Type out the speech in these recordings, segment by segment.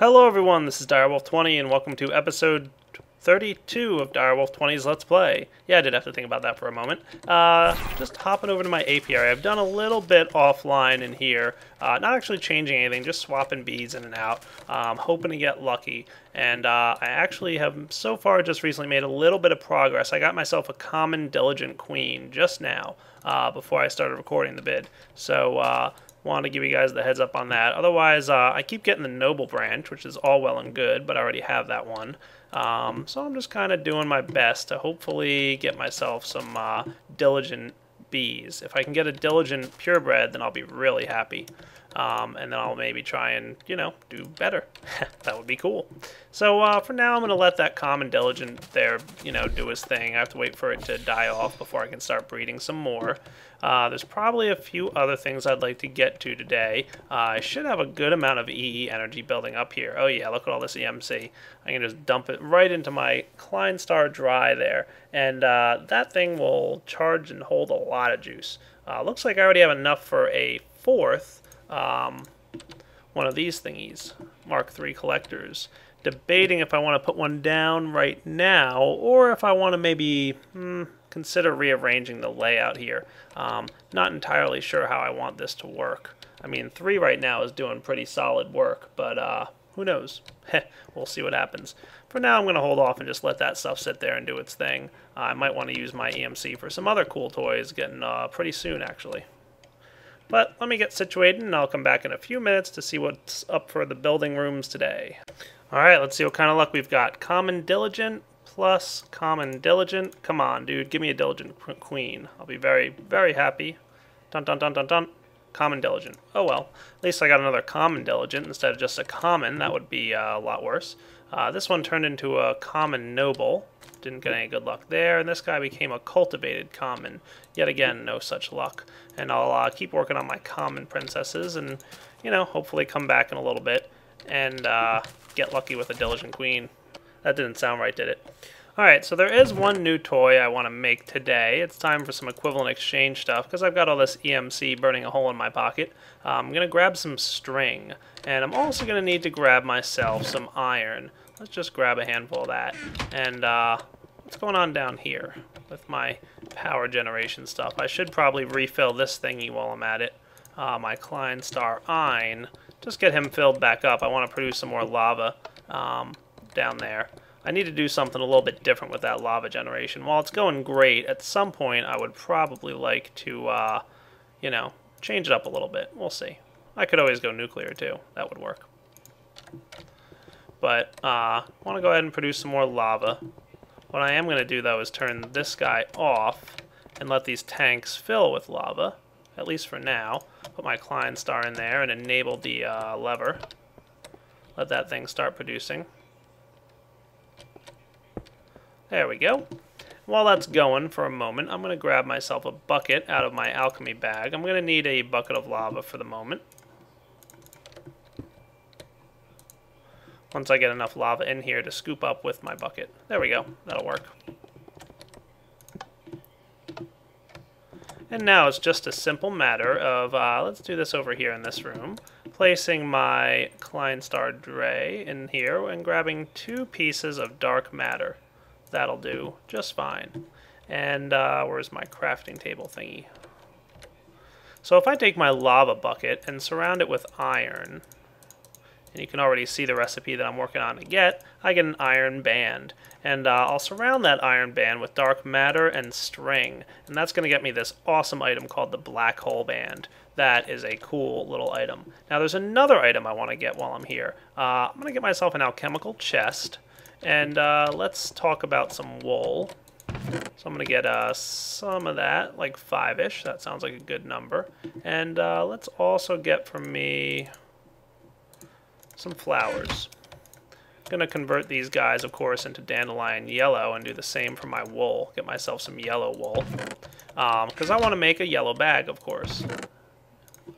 Hello everyone, this is Direwolf20 and welcome to episode 32 of Direwolf20's Let's Play. Yeah, I did have to think about that for a moment. Just hopping over to my apiary. I've done a little bit offline in here, not actually changing anything, just swapping bees in and out, hoping to get lucky. And I actually have so far just recently made a little bit of progress. I got myself a common diligent queen just now, before I started recording the bid. So, wanted to give you guys the heads up on that. Otherwise, I keep getting the noble branch, which is all well and good, but I already have that one. So I'm just kind of doing my best to hopefully get myself some diligent bees. If I can get a diligent purebred, then I'll be really happy. And then I'll maybe try and, do better. That would be cool. So for now, I'm going to let that common diligent there, do his thing. I have to wait for it to die off before I can start breeding some more. There's probably a few other things I'd like to get to today. I should have a good amount of EE energy building up here. Oh yeah, look at all this EMC. I can just dump it right into my Kleinstar Dry there. And that thing will charge and hold a lot of juice. Looks like I already have enough for a fourth. One of these thingies, Mark III collectors. Debating if I want to put one down right now, or if I want to maybe consider rearranging the layout here. Not entirely sure how I want this to work. I mean, 3 right now is doing pretty solid work, but who knows? We'll see what happens. For now, I'm going to hold off and just let that stuff sit there and do its thing. I might want to use my EMC for some other cool toys getting pretty soon, actually. But let me get situated, and I'll come back in a few minutes to see what's up for the building rooms today. Alright, let's see what kind of luck we've got. Common Diligent plus Common Diligent. Come on, dude, give me a Diligent Queen. I'll be very, very happy. Dun dun dun dun dun. Common Diligent. Oh well, at least I got another Common Diligent instead of just a Common. That would be a lot worse. This one turned into a Common Noble. Didn't get any good luck there, and this guy became a Cultivated Common. Yet again, no such luck. And I'll keep working on my Common Princesses and, hopefully come back in a little bit and get lucky with a Diligent Queen. That didn't sound right, did it? Alright, so there is one new toy I want to make today. It's time for some equivalent exchange stuff, because I've got all this EMC burning a hole in my pocket. I'm going to grab some string, and I'm also going to need to grab myself some iron. Let's just grab a handful of that. And what's going on down here with my power generation stuff? I should probably refill this thingy while I'm at it. My Kleinstar Ein. Just get him filled back up. I want to produce some more lava down there. I need to do something a little bit different with that lava generation. While it's going great, at some point I would probably like to, change it up a little bit. We'll see. I could always go nuclear too. That would work. But I want to go ahead and produce some more lava. What I am going to do, though, is turn this guy off and let these tanks fill with lava, at least for now. Put my Kleinstar in there and enable the lever. Let that thing start producing. There we go. While that's going for a moment, I'm going to grab myself a bucket out of my alchemy bag. I'm going to need a bucket of lava for the moment. Once I get enough lava in here to scoop up with my bucket. There we go. That'll work. And now it's just a simple matter of, let's do this over here in this room. Placing my Kleinstar Dray in here and grabbing 2 pieces of dark matter. That'll do just fine. And where's my crafting table thingy? So if I take my lava bucket and surround it with iron, and you can already see the recipe that I'm working on to get, I get an iron band. And I'll surround that iron band with dark matter and string. And that's going to get me this awesome item called the Black Hole Band. That is a cool little item. Now there's another item I want to get while I'm here. I'm going to get myself an alchemical chest. And let's talk about some wool. So I'm going to get some of that, like 5-ish. That sounds like a good number. And let's also get for me some flowers. I'm going to convert these guys, of course, into dandelion yellow and do the same for my wool. Get myself some yellow wool. Because I want to make a yellow bag, of course.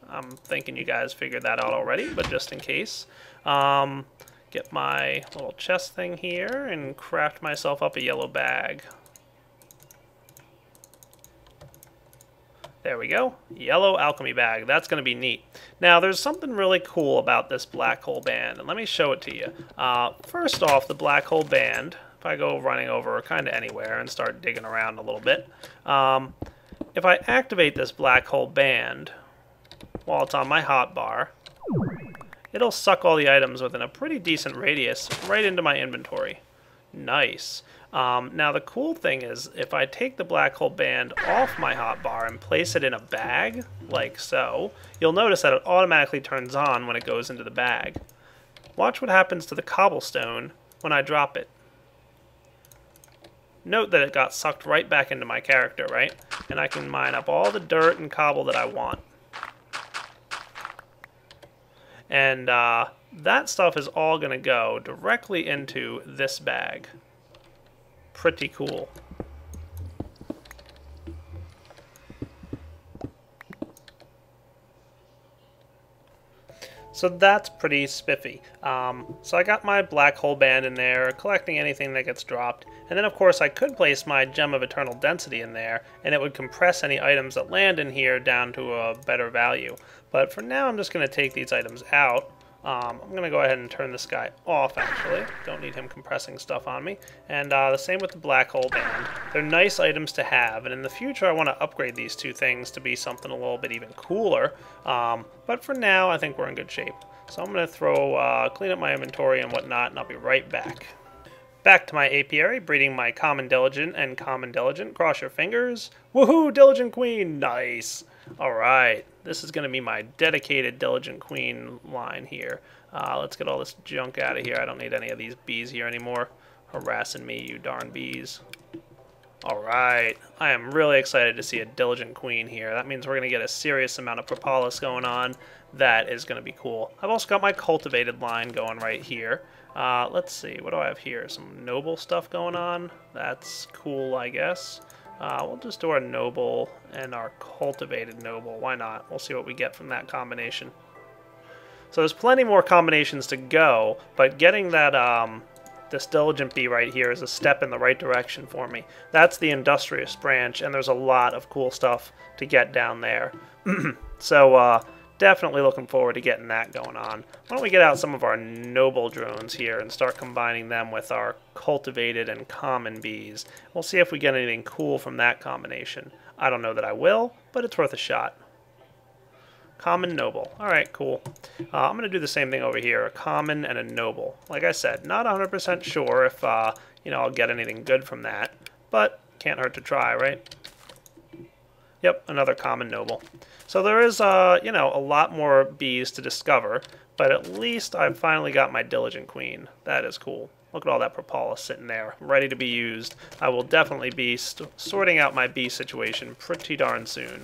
I'm thinking you guys figured that out already, but just in case. Get my little chest thing here and craft myself up a yellow bag. There we go. Yellow alchemy bag. That's going to be neat. Now, there's something really cool about this black hole band, and let me show it to you. First off, the black hole band, if I go running over kind of anywhere and start digging around a little bit, if I activate this black hole band while it's on my hotbar, it'll suck all the items within a pretty decent radius right into my inventory. Nice. Now the cool thing is, if I take the black hole band off my hotbar and place it in a bag, like so, you'll notice that it automatically turns on when it goes into the bag. Watch what happens to the cobblestone when I drop it. Note that it got sucked right back into my character, right? And I can mine up all the dirt and cobble that I want. And that stuff is all going to go directly into this bag. Pretty cool. So that's pretty spiffy. So I got my black hole band in there, collecting anything that gets dropped. And then of course I could place my gem of eternal density in there, and it would compress any items that land in here down to a better value. But for now I'm just going to take these items out. I'm going to go ahead and turn this guy off, actually. Don't need him compressing stuff on me. And the same with the black hole band. They're nice items to have, and in the future I want to upgrade these two things to be something a little bit even cooler. But for now, I think we're in good shape. So I'm going to clean up my inventory and whatnot, and I'll be right back. Back to my apiary, breeding my common diligent and common diligent. Cross your fingers. Woohoo, diligent queen! Nice! Alright, this is going to be my dedicated diligent queen line here. Let's get all this junk out of here. I don't need any of these bees here anymore. Harassing me, you darn bees. Alright, I am really excited to see a diligent queen here. That means we're going to get a serious amount of propolis going on. That is going to be cool. I've also got my cultivated line going right here. Let's see, what do I have here? Some noble stuff going on. That's cool, I guess. We'll just do our noble and our cultivated noble. Why not? We'll see what we get from that combination. So there's plenty more combinations to go, but getting that this diligent bee right here is a step in the right direction for me. That's the industrious branch, and there's a lot of cool stuff to get down there. So definitely looking forward to getting that going on. Why don't we get out some of our noble drones here and start combining them with our cultivated and common bees. We'll see if we get anything cool from that combination. I don't know that I will, but it's worth a shot. Common noble. Alright, cool. I'm going to do the same thing over here, a common and a noble. Like I said, not 100% sure if I'll get anything good from that, but can't hurt to try, right? Yep, another common noble. So there is, a lot more bees to discover, but at least I've finally got my diligent queen. That is cool. Look at all that propolis sitting there, ready to be used. I will definitely be sorting out my bee situation pretty darn soon.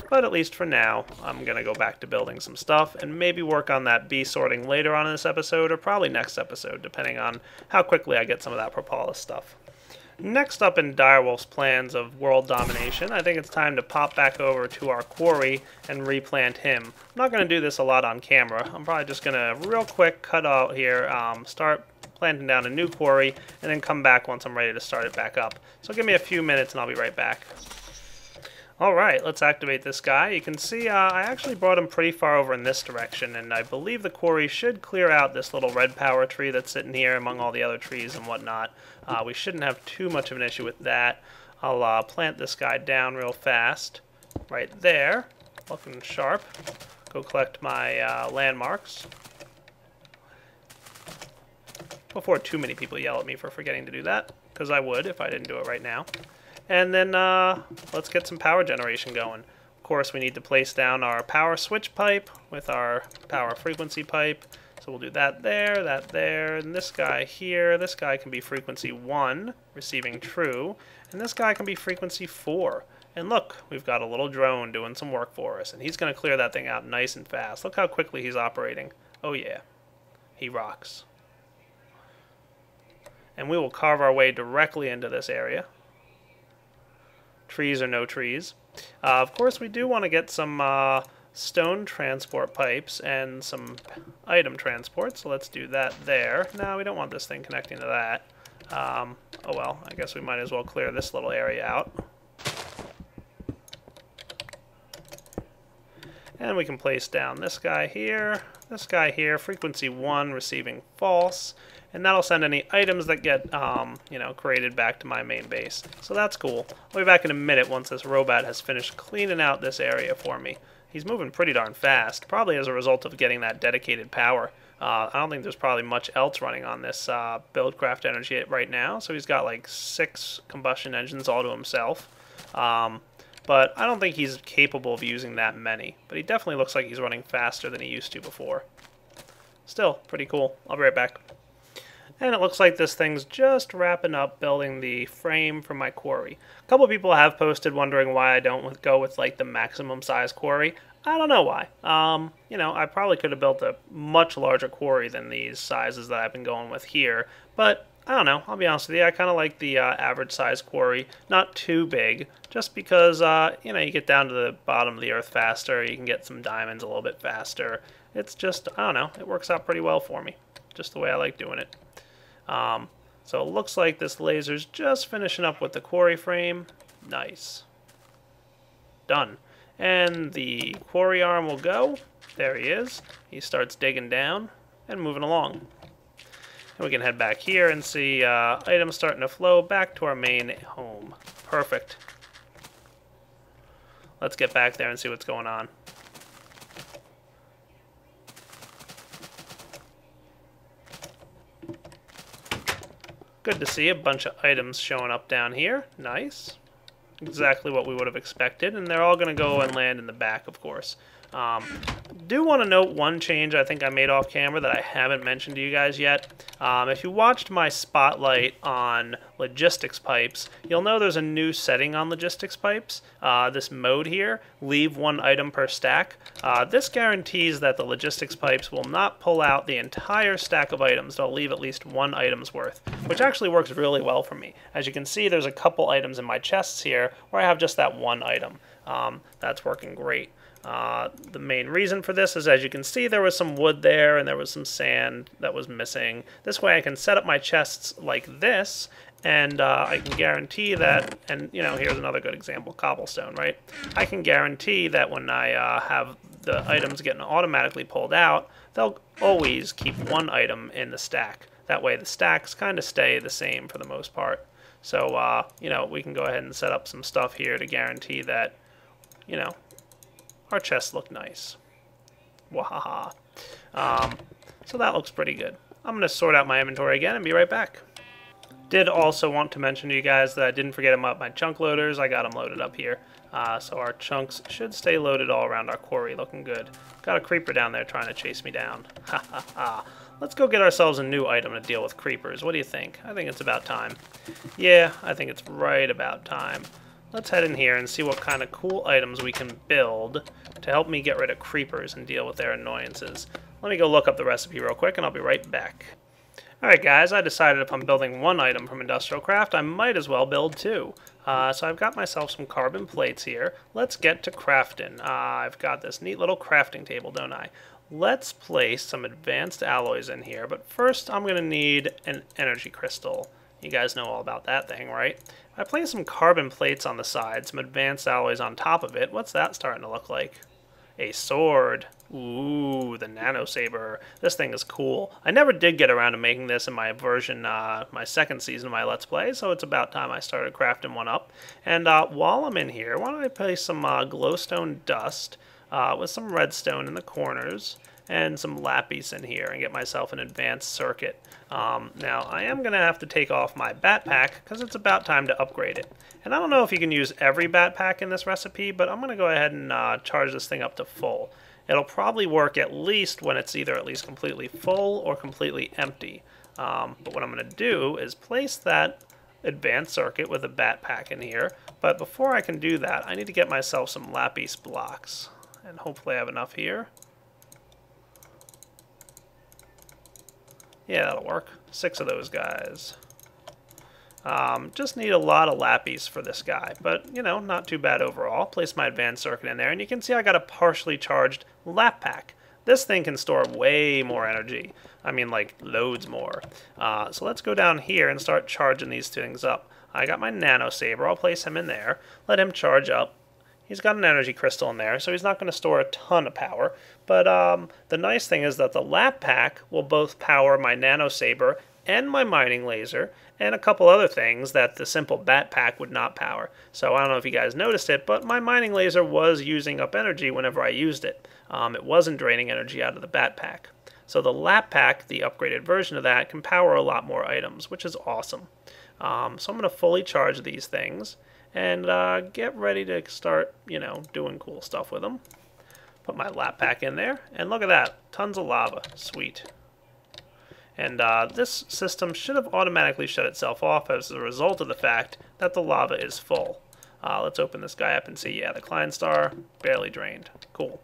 But at least for now, I'm going to go back to building some stuff and maybe work on that bee sorting later on in this episode, or probably next episode, depending on how quickly I get some of that propolis stuff. Next up in Direwolf's plans of world domination, I think it's time to pop back over to our quarry and replant him. I'm not going to do this a lot on camera. I'm probably just going to real quick cut out here, start planting down a new quarry, and then come back once I'm ready to start it back up. So give me a few minutes and I'll be right back. Alright, let's activate this guy. You can see I actually brought him pretty far over in this direction, and I believe the quarry should clear out this little red power tree that's sitting here among all the other trees and whatnot. We shouldn't have too much of an issue with that. I'll plant this guy down real fast. Right there. Looking sharp. Go collect my landmarks. Before too many people yell at me for forgetting to do that, because I would if I didn't do it right now. And then let's get some power generation going. Of course, we need to place down our power switch pipe with our power frequency pipe. So we'll do that there, and this guy here. This guy can be frequency 1, receiving true, and this guy can be frequency 4. And look, we've got a little drone doing some work for us, and he's going to clear that thing out nice and fast. Look how quickly he's operating. Oh yeah, he rocks. And we will carve our way directly into this area. Trees or no trees. Of course, we do want to get some stone transport pipes and some item transport, so let's do that there. No, we don't want this thing connecting to that. Oh well, I guess we might as well clear this little area out. And we can place down this guy here, frequency 1 receiving false, and that'll send any items that get, created back to my main base. So that's cool. I'll be back in a minute once this robot has finished cleaning out this area for me. He's moving pretty darn fast, probably as a result of getting that dedicated power. I don't think there's probably much else running on this Buildcraft energy right now, so he's got like 6 combustion engines all to himself. But I don't think he's capable of using that many. But he definitely looks like he's running faster than he used to before. Still, pretty cool. I'll be right back. And it looks like this thing's just wrapping up building the frame for my quarry. A couple people have posted wondering why I don't go with like the maximum size quarry. I don't know why. I probably could have built a much larger quarry than these sizes that I've been going with here. But I don't know. I'll be honest with you. I kind of like the average size quarry. Not too big, just because, you get down to the bottom of the earth faster. You can get some diamonds a little bit faster. It's just, I don't know. It works out pretty well for me. Just the way I like doing it. So it looks like this laser's just finishing up with the quarry frame. Nice. Done. And the quarry arm will go. There he is. He starts digging down and moving along. And we can head back here and see items starting to flow back to our main home. Perfect. Let's get back there and see what's going on. Good to see a bunch of items showing up down here. Nice. Exactly what we would have expected, and they're all going to go and land in the back, of course. Do want to note one change I think I made off camera that I haven't mentioned to you guys yet. If you watched my spotlight on logistics pipes, you'll know there's a new setting on logistics pipes. This mode here, leave 1 item per stack. This guarantees that the logistics pipes will not pull out the entire stack of items. They'll leave at least 1 item's worth, which actually works really well for me. As you can see, there's a couple items in my chests here where I have just that 1 item. That's working great. The main reason for this is, as you can see, there was some wood there and there was some sand that was missing. This way I can set up my chests like this, and I can guarantee that, and here's another good example, cobblestone, right? I can guarantee that when I have the items getting automatically pulled out, they'll always keep 1 item in the stack. That way the stacks kind of stay the same for the most part. So, we can go ahead and set up some stuff here to guarantee that, our chests look nice. Wahaha. So that looks pretty good. I'm going to sort out my inventory again and be right back. Did also want to mention to you guys that I didn't forget about my chunk loaders. I got them loaded up here. So our chunks should stay loaded all around our quarry, looking good. Got a creeper down there trying to chase me down. Ha ha ha. Let's go get ourselves a new item to deal with creepers. What do you think? I think it's about time. Yeah, I think it's right about time. Let's head in here and see what kind of cool items we can build to help me get rid of creepers and deal with their annoyances. Let me go look up the recipe real quick and I'll be right back. Alright guys, I decided if I'm building 1 item from Industrial Craft, I might as well build 2. So I've got myself some carbon plates here. Let's get to crafting. I've got this neat little crafting table, don't I? Let's place some advanced alloys in here, but first I'm going to need an energy crystal. You guys know all about that thing, right? I place some carbon plates on the side, some advanced alloys on top of it. What's that starting to look like? A sword. Ooh, the nano saber. This thing is cool. I never did get around to making this in my version, my second season of my Let's Play, so it's about time I started crafting one up. And while I'm in here, why don't I place some glowstone dust with some redstone in the corners and some lapis in here and get myself an advanced circuit. Now, I am going to have to take off my backpack because it's about time to upgrade it. And I don't know if you can use every backpack in this recipe, but I'm going to go ahead and charge this thing up to full. It'll probably work at least when it's either at least completely full or completely empty. But what I'm going to do is place that advanced circuit with a backpack in here. But before I can do that, I need to get myself some lapis blocks. And hopefully I have enough here. Yeah, that'll work. 6 of those guys. Just need a lot of lapis for this guy, but, not too bad overall. Place my advanced circuit in there, and you can see I got a partially charged lap pack. This thing can store way more energy. I mean, like, loads more. So let's go down here and start charging these things up. I got my nano saber. I'll place him in there. Let him charge up. He's got an energy crystal in there, so he's not going to store a ton of power. But the nice thing is that the lap pack will both power my nano saber and my mining laser, and a couple other things that the simple bat pack would not power. So I don't know if you guys noticed it, but my mining laser was using up energy whenever I used it. It wasn't draining energy out of the bat pack. So the lap pack, the upgraded version of that, can power a lot more items, which is awesome. So I'm going to fully charge these things and get ready to start, doing cool stuff with them. Put my lap pack in there, and look at that, tons of lava, sweet. And this system should have automatically shut itself off as a result of the fact that the lava is full. Let's open this guy up and see, yeah, the Klein Star, barely drained. Cool.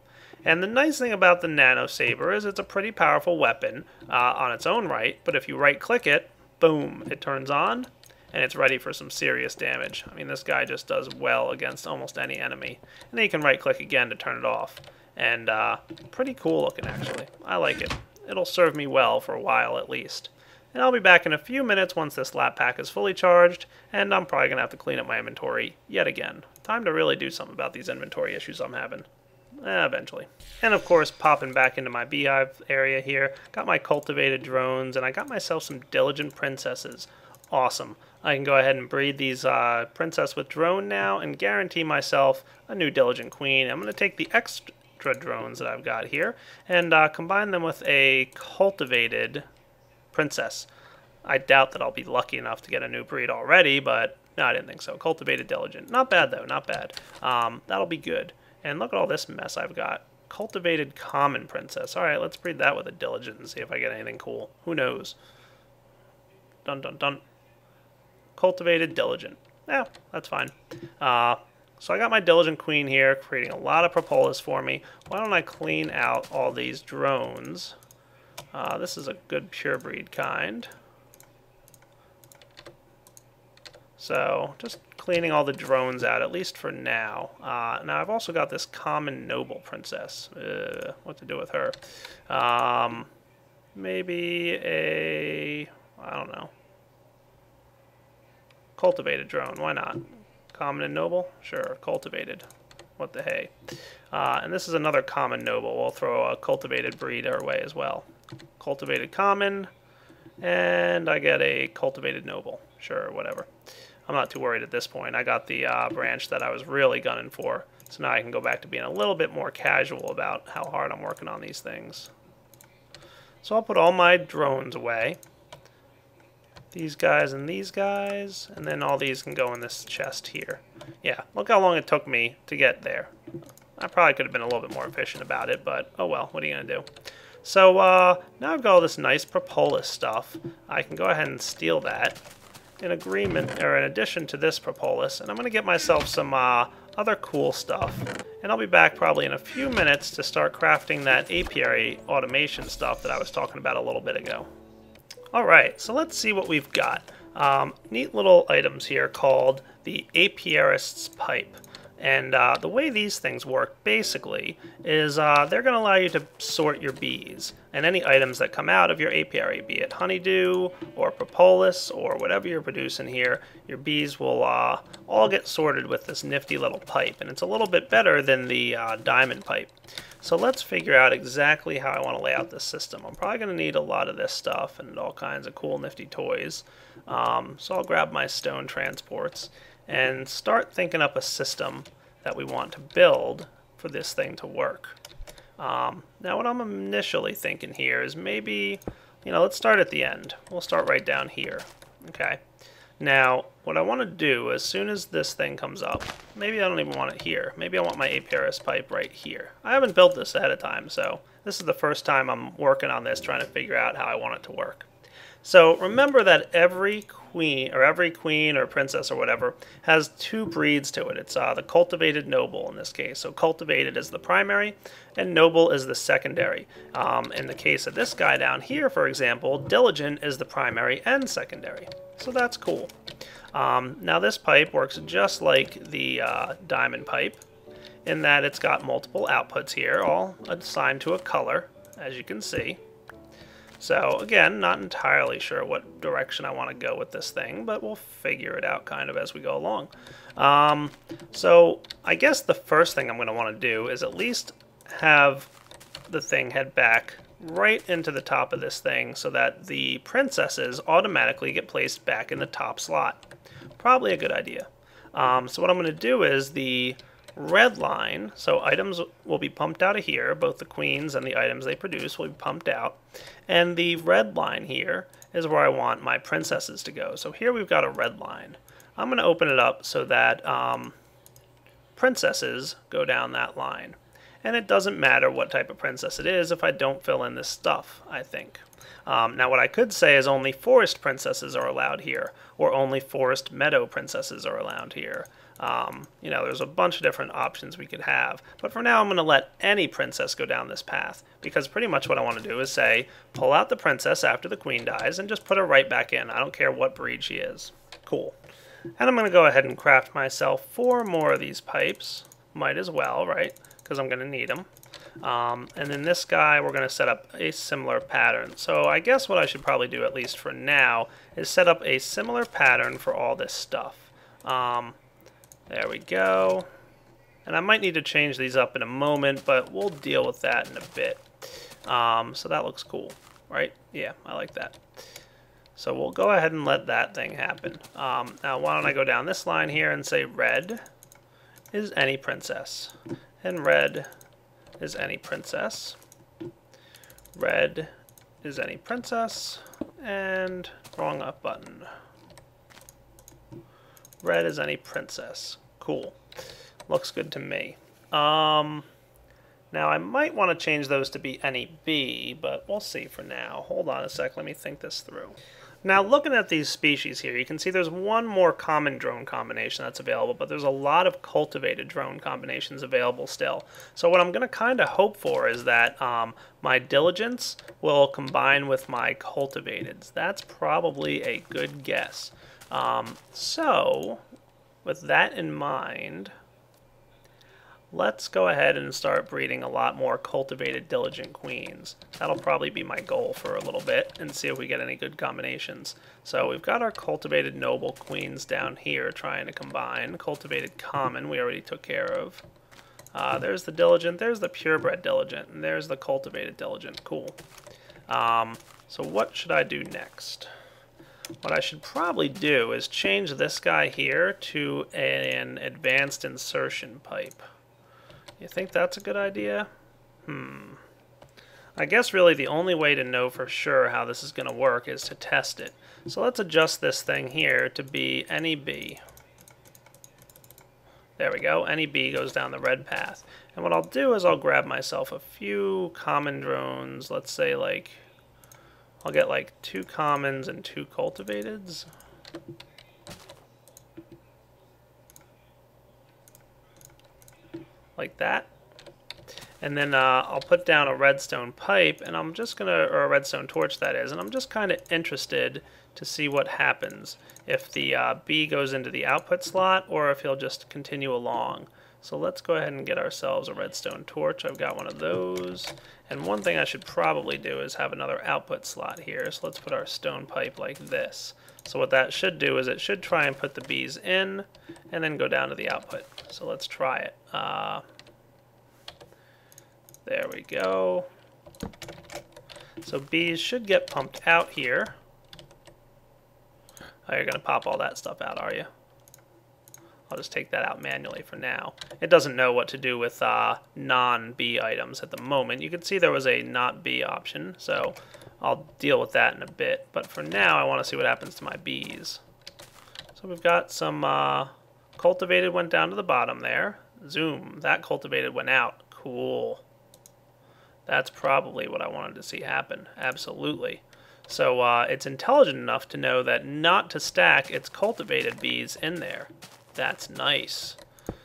And the nice thing about the Nano Saber is it's a pretty powerful weapon on its own right, but if you right-click it, boom, it turns on, and it's ready for some serious damage. I mean, this guy just does well against almost any enemy. And then you can right-click again to turn it off. And pretty cool looking, actually. I like it. It'll serve me well for a while at least. And I'll be back in a few minutes once this lap pack is fully charged, and I'm probably going to have to clean up my inventory yet again. Time to really do something about these inventory issues I'm having. Eventually. And of course, popping back into my beehive area here, got my cultivated drones, and I got myself some diligent princesses. Awesome. I can go ahead and breed these princess with drone now and guarantee myself a new diligent queen. I'm going to take the extra drones that I've got here and combine them with a cultivated princess. I doubt that I'll be lucky enough to get a new breed already, but no, I didn't think so. Cultivated diligent. Not bad though, not bad. That'll be good. And look at all this mess I've got. Cultivated common princess. Alright, let's breed that with a diligent and see if I get anything cool. Who knows? Dun dun dun. Cultivated diligent. Yeah, that's fine. So I got my diligent queen here, creating a lot of propolis for me. Why don't I clean out all these drones? This is a good pure breed kind. So just cleaning all the drones out, at least for now. Now I've also got this common noble princess. What to do with her? Maybe a, I don't know, cultivated drone. Why not? Common and noble? Sure, cultivated. What the hey. And this is another common noble. We'll throw a cultivated breed our way as well. Cultivated common, and I get a cultivated noble. Sure, whatever. I'm not too worried at this point. I got the branch that I was really gunning for. So now I can go back to being a little bit more casual about how hard I'm working on these things. So I'll put all my drones away. These guys and these guys, and then all these can go in this chest here. Yeah, look how long it took me to get there. I probably could have been a little bit more efficient about it, but oh well, what are you going to do? So now I've got all this nice propolis stuff. I can go ahead and steal that in agreement, or in addition to this propolis, and I'm going to get myself some other cool stuff. And I'll be back probably in a few minutes to start crafting that apiary automation stuff that I was talking about a little bit ago. Alright, so let's see what we've got. Neat little items here called the Apiarist's Pipe. And the way these things work, basically, is they're going to allow you to sort your bees and any items that come out of your apiary, be it honeydew or propolis or whatever you're producing here. Your bees will all get sorted with this nifty little pipe, and it's a little bit better than the diamond pipe. So let's figure out exactly how I want to lay out this system. I'm probably going to need a lot of this stuff and all kinds of cool nifty toys. So I'll grab my stone transports and start thinking up a system that we want to build for this thing to work. Now what I'm initially thinking here is maybe, let's start at the end. We'll start right down here. Okay. Now, what I want to do as soon as this thing comes up, maybe I don't even want it here. Maybe I want my Apiary Spike right here. I haven't built this ahead of time, so this is the first time I'm working on this, trying to figure out how I want it to work. So remember that every queen or princess or whatever has two breeds to it. It's the cultivated noble in this case. So cultivated is the primary and noble is the secondary. In the case of this guy down here, for example, diligent is the primary and secondary. So that's cool. Now this pipe works just like the diamond pipe in that it's got multiple outputs here, all assigned to a color, as you can see. So again, not entirely sure what direction I want to go with this thing, but we'll figure it out kind of as we go along. So I guess the first thing I'm going to want to do is at least have the thing head back right into the top of this thing so that the princesses automatically get placed back in the top slot. Probably a good idea. So what I'm going to do is the red line, so items will be pumped out of here, both the queens and the items they produce will be pumped out, and the red line here is where I want my princesses to go. So here we've got a red line. I'm going to open it up so that princesses go down that line. And it doesn't matter what type of princess it is if I don't fill in this stuff, I think. Now what I could say is only forest princesses are allowed here, or only forest meadow princesses are allowed here. You know, there's a bunch of different options we could have. But for now I'm going to let any princess go down this path, because pretty much what I want to do is say, pull out the princess after the queen dies and just put her right back in. I don't care what breed she is. Cool. And I'm going to go ahead and craft myself 4 more of these pipes. Might as well, right? Because I'm going to need them. And then this guy, we're going to set up a similar pattern. So I guess what I should probably do, at least for now, is set up a similar pattern for all this stuff. There we go. And I might need to change these up in a moment, but we'll deal with that in a bit. So that looks cool, right? Yeah, I like that. So we'll go ahead and let that thing happen. Now why don't I go down this line here and say red is any princess. And red is any princess. Red is any princess. And wrong up button. Red is any princess. Cool. Looks good to me. Now I might want to change those to be any bee, but we'll see for now. Hold on a sec, let me think this through. Now looking at these species here, you can see there's one more common drone combination that's available, but there's a lot of cultivated drone combinations available still. So what I'm going to kind of hope for is that my diligence will combine with my cultivateds. That's probably a good guess. So with that in mind, let's go ahead and start breeding a lot more cultivated diligent queens. That'll probably be my goal for a little bit and see if we get any good combinations. So we've got our cultivated noble queens down here trying to combine. Cultivated common we already took care of. There's the diligent, there's the purebred diligent, and there's the cultivated diligent. Cool. So what should I do next? What I should probably do is change this guy here to an advanced insertion pipe. You think that's a good idea? I guess really the only way to know for sure how this is going to work is to test it. So let's adjust this thing here to be any bee. There we go. Any bee goes down the red path. And what I'll do is I'll grab myself a few common drones. Let's say like, I'll get like 2 commons and 2 cultivateds. Like that. And then I'll put down a redstone pipe, and I'm just gonna, or a redstone torch that is, and I'm just kind of interested to see what happens if the bee goes into the output slot or if he'll just continue along. So let's go ahead and get ourselves a redstone torch. I've got one of those. And one thing I should probably do is have another output slot here. So let's put our stone pipe like this. So what that should do is it should try and put the bees in and then go down to the output. So let's try it. There we go. So bees should get pumped out here. Oh, you're going to pop all that stuff out, are you? I'll just take that out manually for now. It doesn't know what to do with non-bee items at the moment. You can see there was a not bee option, so I'll deal with that in a bit. But for now, I want to see what happens to my bees. So we've got some cultivated went down to the bottom there. Zoom, that cultivated went out. Cool. That's probably what I wanted to see happen. Absolutely. So it's intelligent enough to know that not to stack its cultivated bees in there. That's nice.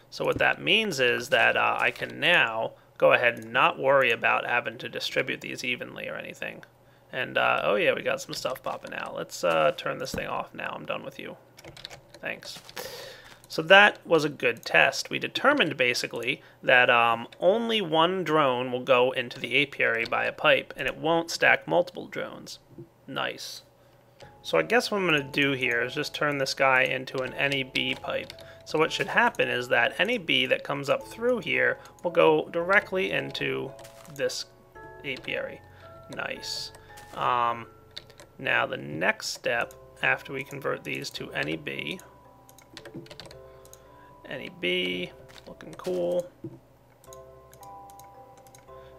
So what that means is that I can now go ahead and not worry about having to distribute these evenly or anything. And, oh yeah, we got some stuff popping out. Let's turn this thing off now. I'm done with you. Thanks. So that was a good test. We determined basically that only one drone will go into the apiary by a pipe, and it won't stack multiple drones. Nice. So I guess what I'm going to do here is just turn this guy into an any bee pipe. So what should happen is that any bee that comes up through here will go directly into this apiary. Nice. Now the next step, after we convert these to any bee, looking cool.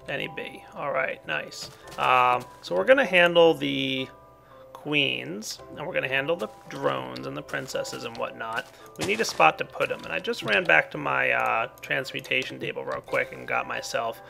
Any bee. Alright, nice. So we're going to handle the queens, and we're going to handle the drones and the princesses and whatnot. We need a spot to put them, and I just ran back to my transmutation table real quick and got myself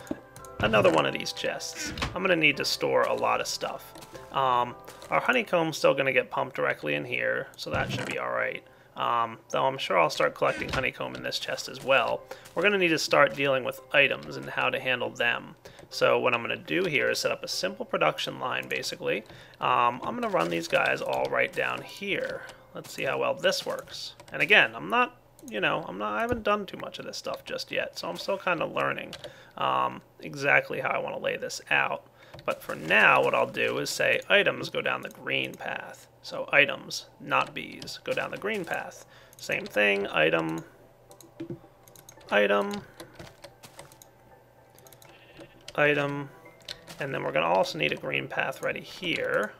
another one of these chests. I'm going to need to store a lot of stuff. Our honeycomb's still going to get pumped directly in here, so that should be alright. Though I'm sure I'll start collecting honeycomb in this chest as well. We're going to need to start dealing with items and how to handle them. So what I'm going to do here is set up a simple production line, basically. I'm going to run these guys all right down here. Let's see how well this works. And again, I haven't done too much of this stuff just yet, so I'm still kind of learning exactly how I want to lay this out. But for now, what I'll do is say items go down the green path. So items, not bees, go down the green path. Same thing, item, item, item, and then we're going to also need a green path ready here.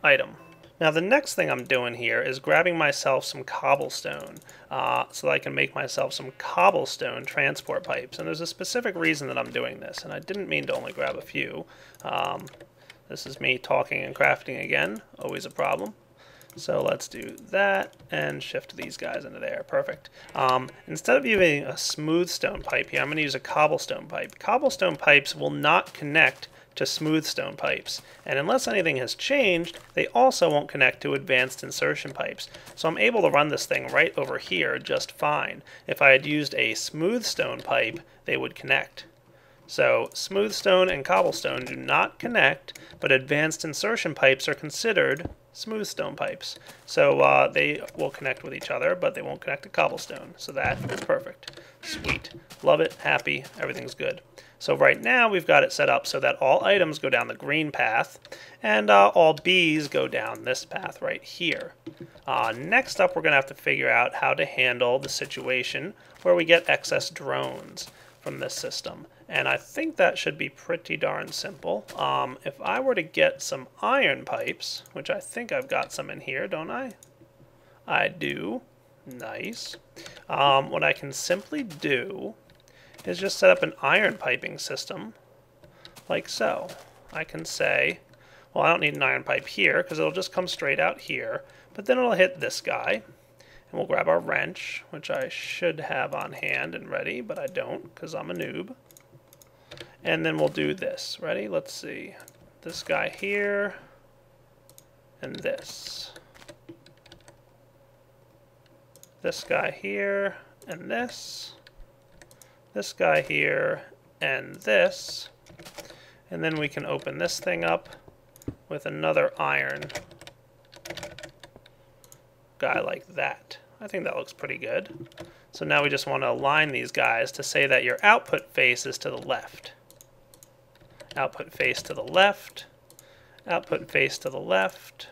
Item. Now the next thing I'm doing here is grabbing myself some cobblestone so that I can make myself some cobblestone transport pipes. And there's a specific reason that I'm doing this, and I didn't mean to only grab a few. This is me talking and crafting again, always a problem. So let's do that and shift these guys into there. Perfect. Instead of using a smooth stone pipe here, I'm going to use a cobblestone pipe. Cobblestone pipes will not connect to smooth stone pipes, and unless anything has changed, they also won't connect to advanced insertion pipes. So I'm able to run this thing right over here just fine. If I had used a smooth stone pipe, they would connect. So smooth stone and cobblestone do not connect, but advanced insertion pipes are considered smooth stone pipes. So they will connect with each other, but they won't connect to cobblestone. So that is perfect. Sweet. Love it. Happy. Everything's good. So right now we've got it set up so that all items go down the green path, and all bees go down this path right here. Next up, we're going to have to figure out how to handle the situation where we get excess drones from this system. And I think that should be pretty darn simple. If I were to get some iron pipes, which I think I've got some in here, don't I? I do. Nice. What I can simply do is just set up an iron piping system, like so. I can say, well, I don't need an iron pipe here, because it'll just come straight out here, but then it'll hit this guy. And we'll grab our wrench, which I should have on hand and ready, but I don't, because I'm a noob. And then we'll do this. Ready? Let's see. This guy here, and this. This guy here, and this. This guy here, and this. And then we can open this thing up with another iron guy like that. I think that looks pretty good. So now we just want to align these guys to say that your output face is to the left. Output face to the left, output face to the left,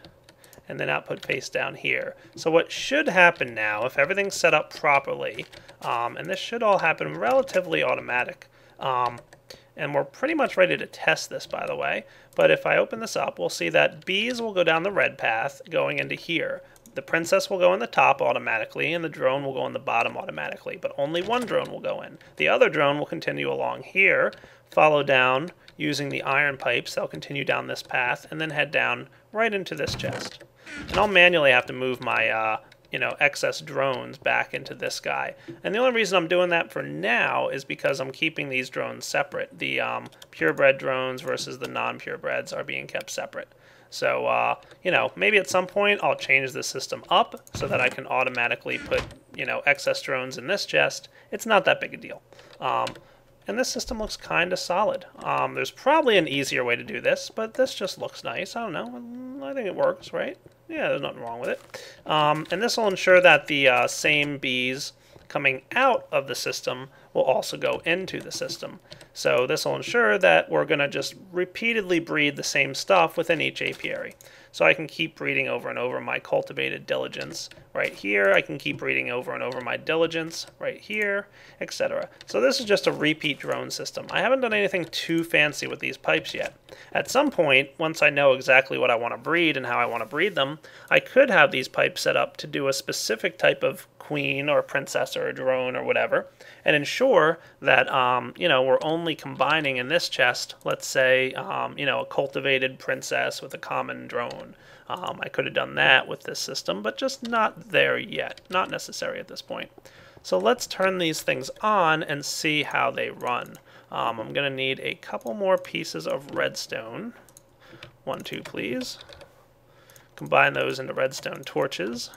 and then output face down here. So what should happen now, if everything's set up properly, and this should all happen relatively automatic, and we're pretty much ready to test this, by the way, but if I open this up, we'll see that bees will go down the red path going into here. The princess will go in the top automatically, and the drone will go in the bottom automatically, but only one drone will go in. The other drone will continue along here, follow down using the iron pipes. They'll continue down this path, and then head down right into this chest. And I'll manually have to move my excess drones back into this guy. And the only reason I'm doing that for now is because I'm keeping these drones separate. The purebred drones versus the non-purebreds are being kept separate. So, maybe at some point I'll change the system up so that I can automatically put, excess drones in this chest. It's not that big a deal. And this system looks kind of solid. There's probably an easier way to do this, but this just looks nice. I don't know. I think it works, right? Yeah, there's nothing wrong with it. And this will ensure that the same bees coming out of the system will also go into the system. So this will ensure that we're going to just repeatedly breed the same stuff within each apiary. So I can keep breeding over and over my cultivated diligence right here. I can keep breeding over and over my diligence right here, etc. So this is just a repeat drone system. I haven't done anything too fancy with these pipes yet. At some point, once I know exactly what I want to breed and how I want to breed them, I could have these pipes set up to do a specific type of queen or princess or a drone or whatever, and ensure that we're only combining in this chest, let's say a cultivated princess with a common drone. I could have done that with this system, but just not there yet, not necessary at this point. So let's turn these things on and see how they run. I'm going to need a couple more pieces of redstone. 1, 2, please. Combine those into redstone torches.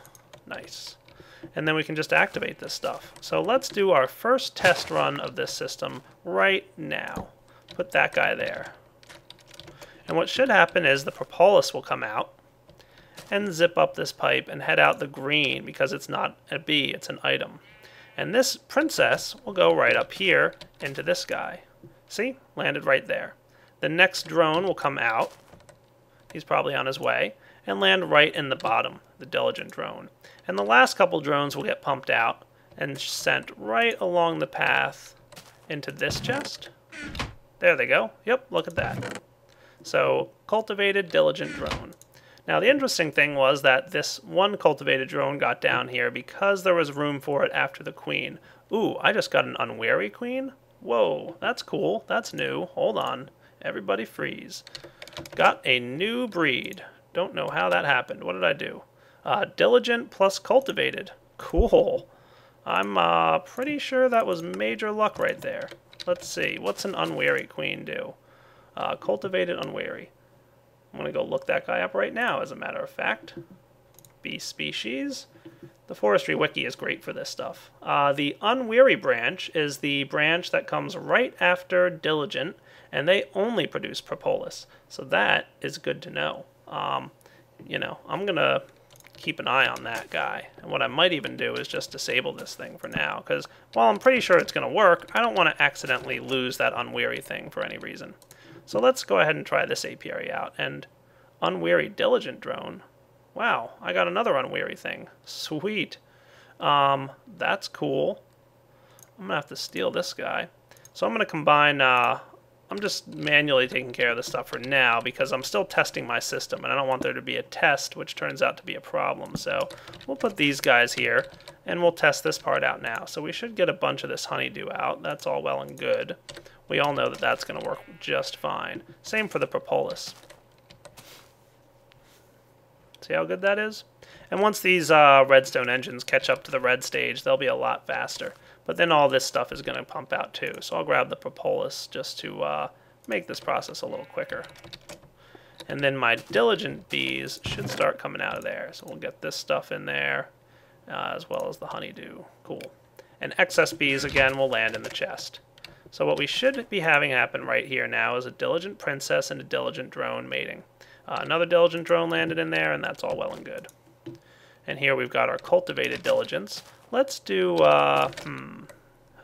Nice. And then we can just activate this stuff. So let's do our first test run of this system right now. Put that guy there. And what should happen is the propolis will come out and zip up this pipe and head out the green because it's not a bee, it's an item. And this princess will go right up here into this guy. See? Landed right there. The next drone will come out. He's probably on his way. And land right in the bottom, the diligent drone. And the last couple drones will get pumped out and sent right along the path into this chest. There they go. Yep, look at that. So, cultivated diligent drone. Now the interesting thing was that this one cultivated drone got down here because there was room for it after the queen. Ooh, I just got an unwary queen? Whoa, that's cool. That's new. Hold on. Everybody freeze. Got a new breed. Don't know how that happened. What did I do? Diligent plus cultivated. Cool. I'm pretty sure that was major luck right there. Let's see. What's an unwary queen do? Cultivated unwary. I'm going to go look that guy up right now, as a matter of fact. Bee species. The forestry wiki is great for this stuff. The unwary branch is the branch that comes right after diligent, and they only produce propolis. So that is good to know. I'm going to keep an eye on that guy. And what I might even do is just disable this thing for now, because while I'm pretty sure it's going to work, I don't want to accidentally lose that unwary thing for any reason. So let's go ahead and try this apiary out. And unwary diligent drone. Wow, I got another unwary thing. Sweet. That's cool. I'm going to have to steal this guy. So I'm going to combine... I'm just manually taking care of this stuff for now because I'm still testing my system and I don't want there to be a test which turns out to be a problem. So we'll put these guys here and we'll test this part out now. So we should get a bunch of this honeydew out. That's all well and good. We all know that that's going to work just fine. Same for the propolis. See how good that is? And once these redstone engines catch up to the red stage, they'll be a lot faster. But then all this stuff is going to pump out too. So I'll grab the propolis just to make this process a little quicker. And then my diligent bees should start coming out of there. So we'll get this stuff in there as well as the honeydew. Cool. And excess bees, again, will land in the chest. So what we should be having happen right here now is a diligent princess and a diligent drone mating. Another diligent drone landed in there, and that's all well and good. And here we've got our cultivated diligence. Let's do, how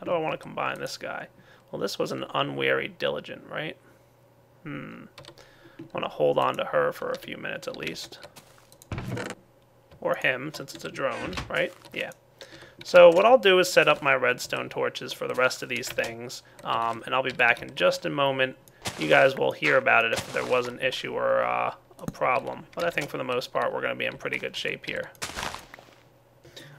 do I want to combine this guy? Well, this was an unwary diligent, right? I want to hold on to her for a few minutes at least. Or him, since it's a drone, right? Yeah. So what I'll do is set up my redstone torches for the rest of these things, and I'll be back in just a moment. You guys will hear about it if there was an issue or a problem. But I think for the most part we're going to be in pretty good shape here.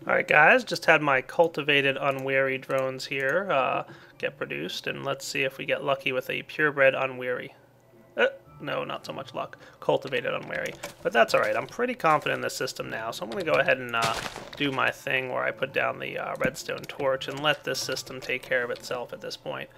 Alright guys, just had my cultivated unwary drones here get produced, and let's see if we get lucky with a purebred unwary. No, not so much luck. Cultivated unwary. But that's alright, I'm pretty confident in this system now, so I'm going to go ahead and do my thing where I put down the redstone torch and let this system take care of itself at this point.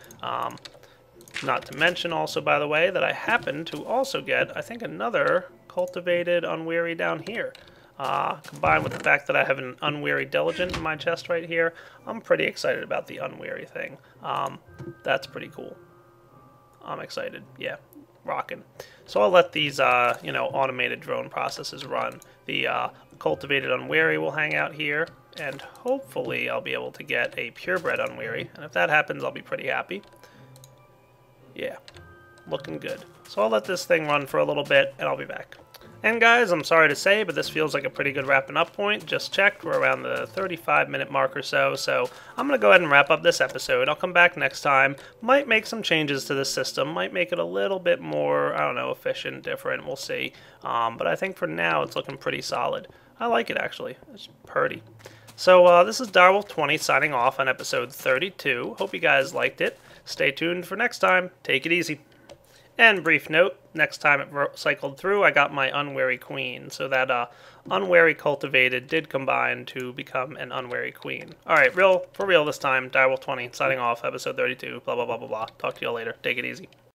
Not to mention also, by the way, that I happen to also get, I think, another cultivated unwary down here. Combined with the fact that I have an unwary diligent in my chest right here, I'm pretty excited about the unwary thing. That's pretty cool. I'm excited. Yeah, rocking. So I'll let these, automated drone processes run. The cultivated unwary will hang out here, and hopefully I'll be able to get a purebred unwary. And if that happens, I'll be pretty happy. Yeah, looking good. So I'll let this thing run for a little bit, and I'll be back. And guys, I'm sorry to say, but this feels like a pretty good wrapping up point. Just checked, we're around the 35-minute mark or so, so I'm going to go ahead and wrap up this episode. I'll come back next time, might make some changes to the system, might make it a little bit more, I don't know, efficient, different, we'll see. But I think for now, it's looking pretty solid. I like it, actually. It's pretty. So this is Direwolf20 signing off on episode 32. Hope you guys liked it. Stay tuned for next time. Take it easy. And brief note, next time it cycled through, I got my unwary queen. So that unwary cultivated did combine to become an unwary queen. Alright, for real this time, Direwolf20 signing off, episode 32, blah, blah, blah, blah, blah. Talk to you all later. Take it easy.